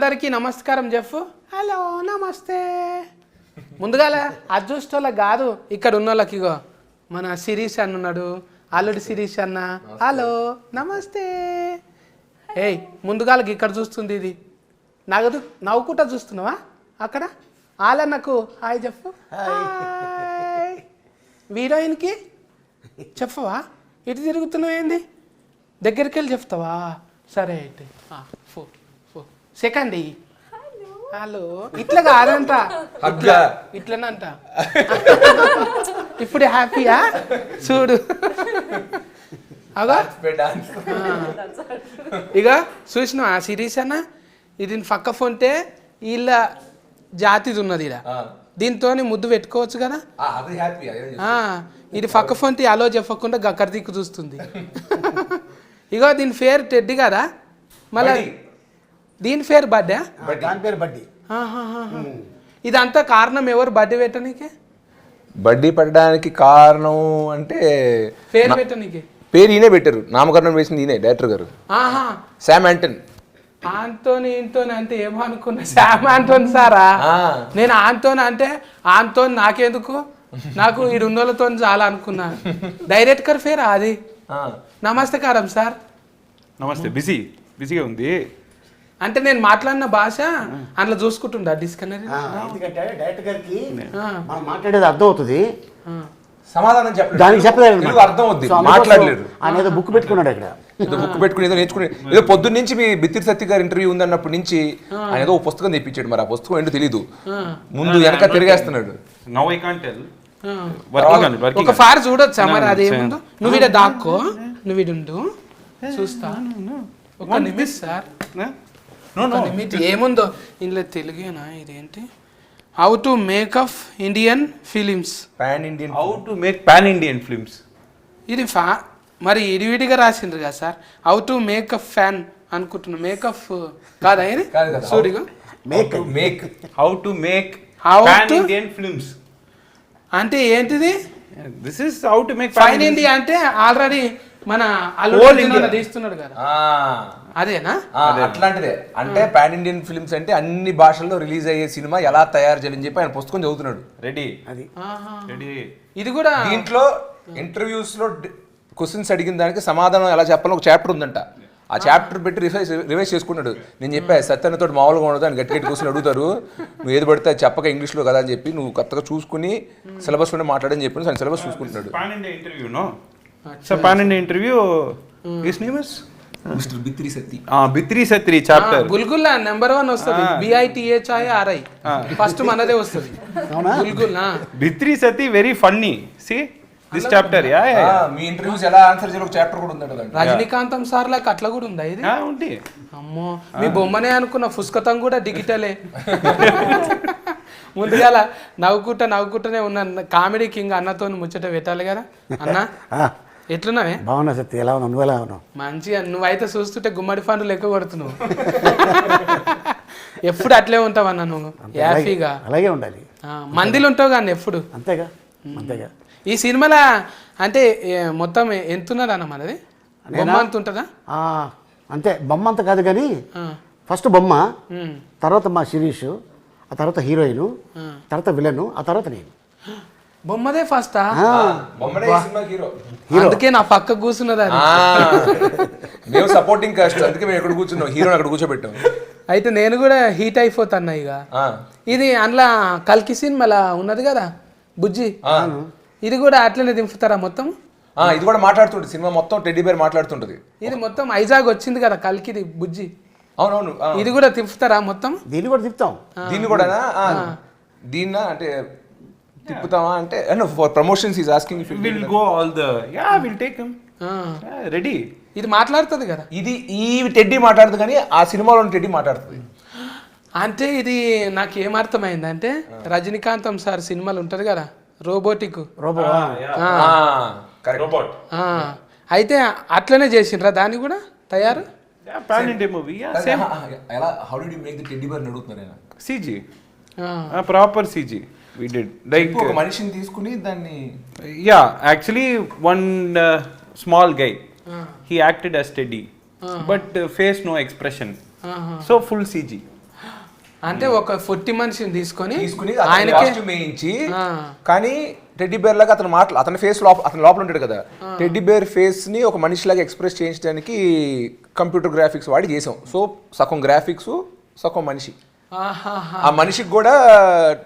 అందరికీ నమస్కారం చెప్పు. హలో నమస్తే. ముందుగాల అదృష్టోళ్ళ కాదు, ఇక్కడ ఉన్న వాళ్ళకి ఇగో మన శిరీష్ అన్న ఉన్నాడు, అల్లుడి శిరీష్ అన్న. హలో నమస్తే. ఏయ్ ముందుగాలకి ఇక్కడ చూస్తుంది, ఇది నగదు నవ్వుకుంటా చూస్తున్నావా అక్కడ? ఆలన్నకు హాయ్ చెప్పు. హీరోయిన్కి చెప్పవా? ఇటు తిరుగుతున్నావు ఏంది? దగ్గరికి వెళ్ళి చెప్తావా? సరే అయితే సెకండ్ హలో. ఇట్లా కాదంట, ఇట్లనంట. ఇప్పుడు హ్యాపీయా చూడు. అగా ఇక చూసినావు ఆ సిరీస్ అన్న, ఇది పక్క ఫోన్టే వీళ్ళ జాతిది ఉన్నది ఇలా, దీంతో ముద్దు పెట్టుకోవచ్చు కదా. ఇది పక్క ఫోన్ అలో చెప్పకుండా గక్కర దిక్కు చూస్తుంది. ఇగో దీని పేరు టెడ్డి కదా, మళ్ళీ దీని పేరు బర్త్డే. ఇదంతా కారణం ఎవరు బర్త్డే పెట్టనీకే? బడ్డీ పడడానికి కారణం అంటే పేరు పెట్టనీకే. పేరు ఈయనే పెట్టారు, నామకరణం వేసింది ఈయనే, డైరెక్టర్ గారు శామ్ యాంటన్. ఆంటోని ఇంటోని అంటే ఏమో అనుకున్నా, శామ్ ఆంటోని సారా. నేను ఆంటోని అంటే ఆంటోని నాకెందుకు, నాకు ఈ రెండోళ్ళతో చాలా అనుకున్నా. డైరెక్టర్ పేరా అది? నమస్తే కారం సార్. నమస్తే. బిజీగా ఉంది అంటే నేను మాట్లాడిన భాష అందులో చూసుకుంటుండా డిస్కనరీ. ఎందుకంటే డైరెక్టర్ గారికి మనం మాట్లాడేది అర్థం అవుతుంది, సమాధానం దానికి చెప్పలేదు, అర్థం అవుద్ది, మాట్లాడలేదు. ఆయన ఏదో బుక్ పెట్టుకున్నాడు ఇక్కడ, ఏదో బుక్ పెట్టుకుని ఏదో నేర్చుకుని, ఏదో పొద్దున్న నుంచి మీ బిత్తిరి సత్య గారి ఇంటర్వ్యూ ఉందన్నప్పటి నుంచి ఆయన ఏదో పుస్తకం తెప్పించాడు, మరి ఆ పుస్తకం ఏంటో తెలీదు, ముందు వెనక తిరిగేస్తున్నాడు. Now I can't tell. ఒక ఫార్ చూడొచ్చా మరి? అదేముందో నువ్వు ఇడ దాక్కో, నువ్వు ఇడు చూస్తా. ఒక నిమిషం సార్, ఏముందో ఇందులో తెలుగేనా? ఇదేంటి? How to make of Indian films, how to make pan Indian films. ఇది మరి ఇడివిడిగా రాసిండ్రు కదా sir. How to make a fan అనుకుంటున్నా, మేకప్ కాదా ఇది? సూరిగా how to make pan Indian films అంటే ఏంటిది? This is how to make fine India అంటే ఆల్రెడీ మన అల్లుడు తీస్తున్నాడు కదా, అదేనా? అట్లాంటిదే. అంటే పాన్ ఇండియన్ ఫిల్మ్స్ అంటే అన్ని భాషల్లో రిలీజ్ అయ్యే సినిమా ఎలా తయారు చేయాలని చెప్పి ఆయన పుస్తకం చదువుతున్నాడు. రెడీ. ఇది కూడా దీంట్లో ఇంటర్వ్యూస్ లో క్వశ్చన్స్ అడిగిన దానికి సమాధానం ఎలా చెప్పాలో ఒక చాప్టర్ ఉందంట. ఆ చాప్టర్ పెట్టి రివైజ్ చేసుకున్నాడు. నేను చెప్పా సత్యన్నతో మామూలుగా ఉండదు అని గట్టి కూర్చొని అడుగుతారు, నువ్వు ఏది పడితే చెప్పక ఇంగ్లీష్లో కదా అని చెప్పి నువ్వు కొత్తగా చూసుకుని సిలబస్ లోనే మాట్లాడని చెప్పి ఆయన సిలబస్ చూసుకుంటున్నాడు. Pan India interview no. So pan India interview his name is mister Bithiri Sathi. Bithiri Sathi chapter గుల్గుల్ నెంబర్ 1 వస్తుంది, BITHIRI ఫస్ట్ మనదే వస్తుంది. గుల్గుల్ Bithiri Sathi very funny. See this chapter. Yeah మీ ఇంటర్వ్యూస్ ఎలా ఆన్సర్ చేయాలి ఒక చాప్టర్ కూడా ఉందంట. రజనీకాంతం సార్ లాగా అట్లా కూడా ఉందా ఇది? ఉంది. అమ్మో మీ బొమ్మనే అనుకున్న, పుస్తకం కూడా డిజిటలే. ముందుగాల నవ్వుకుంటూనే ఉన్న కామెడీ కింగ్ అన్నతో ముచ్చట పెట్టాలి కదా. అన్న ఎట్లున్నావే? బాగున్నా సత్య, ఎలా ఉన్నావు? నువ్వు ఎలా ఉన్నావు? మంచిగా. నువ్వైతే చూస్తుంటే గుమ్మడి పండ్లు లెక్క కొడుతున్నావు. ఎప్పుడు అట్లే ఉంటావు అన్న నువ్వు, హ్యాపీగా. అలాగే ఉండాలి. మందిలో ఉంటావు కానీ ఎప్పుడు. అంతేగా అంతేగా. ఈ సినిమాలో అంటే మొత్తం ఎంత ఉన్నది అన్న మనది? బొమ్మ అంత ఉంటుందా? అంతే, బొమ్మ అంత కాదు కానీ ఫస్ట్ బొమ్మ, తర్వాత మా శిరీష్, ఆ తర్వాత హీరోయిన్, తర్వాత విలన్, ఆ తర్వాత నేను. బొమ్మదే ఫస్టా? అందుకే నా పక్క కూర్చున్నది. మేము సపోర్టింగ్ కాస్ట్, అందుకే మేము ఎక్కడ కూర్చున్నాం, హీరోని అక్కడ కూర్చోబెట్టాం. అయితే నేను కూడా హీట్ అయిపోతాను ఇక. ఇది అందులో కల్కి సినిమాలా ఉన్నది కదా బుజ్జి, ఇది కూడా అట్లనే దింపుతారా మొత్తం? ఇది కూడా మాట్లాడుతుంటది సినిమా మొత్తం, టెడ్డీ బేర్ మాట్లాడుతుంటది. ఇది మొత్తం ఐజాగ్ వచ్చింది కదా కల్కిది బుజ్జి. అవునవును. ఇది కూడా తిప్పుతారా మొత్తం? దీన్ని కూడా తిప్పుతాం. దీన్ని కూడా దీన్న అంటే తిప్పుతామా అంటే for promotions is asking if will go all the will take him ready. ఇది మాట్లాడుతుంది కదా, ఇది ఈ టెడ్డీ మాట్లాడుతుంది కానీ ఆ సినిమాలో టెడ్డీ మాట్లాడుతుంది. అంటే ఇది నాకు ఏమర్థమైంది అంటే రజనీకాంతం సార్ సినిమాలు ఉంటది కదా రోబోటిక్ రోబోట్, అయితే అట్లనే చేసిండ్రా దాన్ని కూడా తయారు? Pan India movie. సేమ్. ఎలా how did you make the teddy bear అని అడుగుతున్నారు ఆయన. CG, proper CG we did. Like ఒక మనిషిని తీసుకుని దాన్ని actually one small guy, he acted as Teddy, but face no expression, so full CG. అంటే ఒక ఫుట్టి మనిషిని తీసుకొని ఆయనకి కాస్ట్యూమ్ వేయించి, కానీ టెడ్డీ బేర్ లాగా అతని ఫేస్ అతని లోపల ఉంటాడు కదా, టెడ్డీ బేర్ ఫేస్ ని ఒక మనిషిలాగా ఎక్స్ప్రెస్ చేయించడానికి కంప్యూటర్ గ్రాఫిక్స్ వాడి చేసాం. సో సగం గ్రాఫిక్స్ సగం మనిషి. ఆ మనిషికి కూడా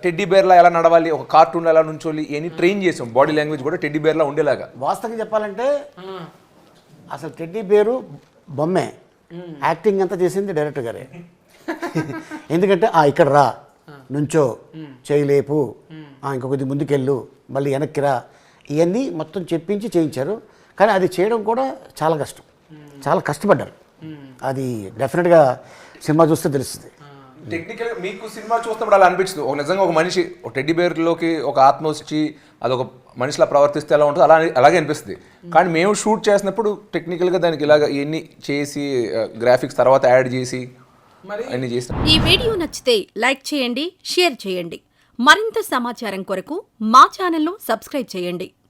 టెడ్డీ బేర్ లా ఎలా నడవాలి, ఒక కార్టూన్ ఎలా నుంచోలి అని ట్రైన్ చేసాం. బాడీ లాంగ్వేజ్ కూడా టెడ్డీ బేర్ లా ఉండేలాగా. వాస్తవంగా చెప్పాలంటే అసలు టెడ్డీ బేరు బొమ్మే, యాక్టింగ్ అంతా చేసింది డైరెక్టర్ గారే. ఎందుకంటే ఇక్కడ రా, నుంచో, చేయలేపు, ఇంకొకటి ముందుకెళ్ళు, మళ్ళీ వెనక్కి రా, ఇవన్నీ మొత్తం చెప్పించి చేయించారు. కానీ అది చేయడం కూడా చాలా కష్టం, చాలా కష్టపడ్డారు. అది డెఫినెట్గా సినిమా చూస్తే తెలుస్తుంది. టెక్నికల్ మీకు సినిమా చూస్తున్నప్పుడు అలా అనిపిస్తుంది, ఒక నిజంగా ఒక మనిషి ఒక టెడ్డీ బేర్లోకి ఒక ఆత్మ వచ్చి అదొక మనిషిలా ప్రవర్తిస్తే ఎలా ఉంటుందో అలాగే అనిపిస్తుంది. కానీ మేము షూట్ చేసినప్పుడు టెక్నికల్గా దానికి ఇలాగ ఇవన్నీ చేసి గ్రాఫిక్స్ తర్వాత యాడ్ చేసి అన్నీ చేస్తాం. ఈ వీడియో నచ్చితే లైక్ చేయండి, షేర్ చేయండి. మరింత సమాచారం కొరకు మా ఛానల్ను సబ్స్క్రైబ్ చేయండి.